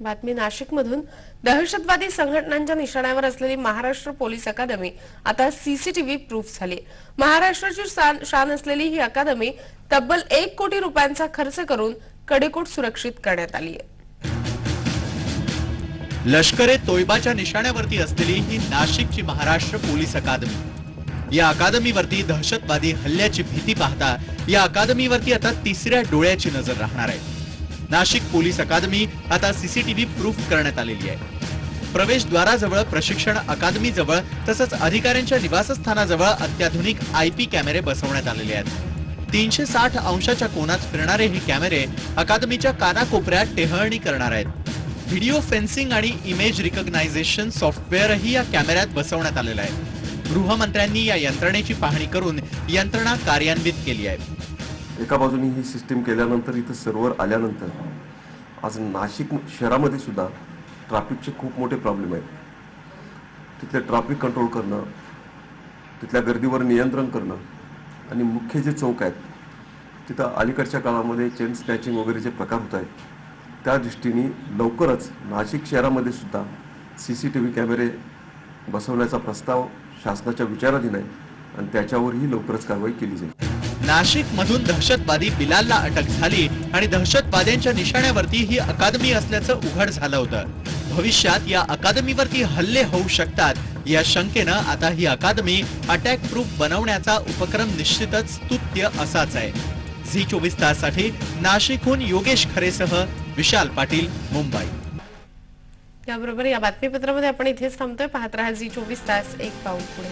बातमी नाशिकमधून दहशतवादी संघटनांच्या निशाण्यावर असलेली महाराष्ट्र पोलीस अकादमी आता सीसीटीव्ही प्रूफ झाली। महाराष्ट्राची शान असलेली ही अकादमी तब्बल 1 कोटी रुपयांचा खर्च करून कडेकोट सुरक्षित करण्यात आली आहे। लष्करे तोयबाच्या निशाण्यावरती असलेली ही नाशिकची महाराष्ट्र पोलीस अकादमी। या अकादमीवरती दहशतवादी हल्ल्याची भीती पाहता या अकादमीवरती आता तिसऱ्या डोळ्याची नजर राहणार आहे। नाशिक पोलीस अकादमी आता सीसीटीव्ही प्रूफ करण्यात आलेली आहे। प्रवेशद्वाराजवळ, प्रशिक्षण अकादमीजवळ तसंच अधिकाऱ्यांच्या निवासस्थानाजवळ अत्याधुनिक आयपी कॅमेरे बसवण्यात आलेले आहेत। 360 अंशाच्या कोनात फिरणारे हे कॅमेरे अकादमीच्या कानाकोपऱ्यात टेहळणी करणार आहेत। व्हिडिओ फेन्सिंग आणि इमेज रिकॉग्नायझेशन सॉफ्टवेअरही या कॅमेऱ्यात बसवण्यात आलेलं आहे। गृहमंत्र्यांनी या यंत्रणेची पाहणी करून यंत्रणा कार्यान्वित केली आहे। एका बाजूने ही सिस्टीम केल्यानंतर इथं सर्व्हर आल्यानंतर आज नाशिक शहरामध्ये सुद्धा ट्रॅफिकचे खूप मोठे प्रॉब्लेम आहेत। तिथले ट्रॅफिक कंट्रोल करणं, तिथल्या गर्दीवर नियंत्रण करणं आणि मुख्य जे चौक आहेत तिथं अलीकडच्या काळामध्ये चेन स्नॅचिंग वगैरे जे प्रकार होत आहेत त्या दृष्टीने लवकरच नाशिक शहरामध्ये सुद्धा सीसीटीव्ही कॅमेरे बसवण्याचा प्रस्ताव शासनाच्या विचाराधीन आहे आणि त्याच्यावरही लवकरच कारवाई केली जाईल। नाशिक मधून दहशतवादी बिलालला अटक झाली आणि दहशतवाद्यांच्या निशाण्यावरती ही अकादमी असल्याचं उघड झालं होतं। भविष्यात या अकादमीवरती हल्ले होऊ शकतात या शंकेनं आता ही अकादमी अटॅक प्रूफ बनवण्याचा उपक्रम निश्चितच स्तुत्य असाच आहे। झी24 ताससाठी नाशिकहून योगेश खरेसह विशाल पाटील, मुंबई। याबरोबर या बातमीपत्रामध्ये आपण इथेच थांबतोय। पाहत रहा झी24 तास, एक पाऊल पुढे।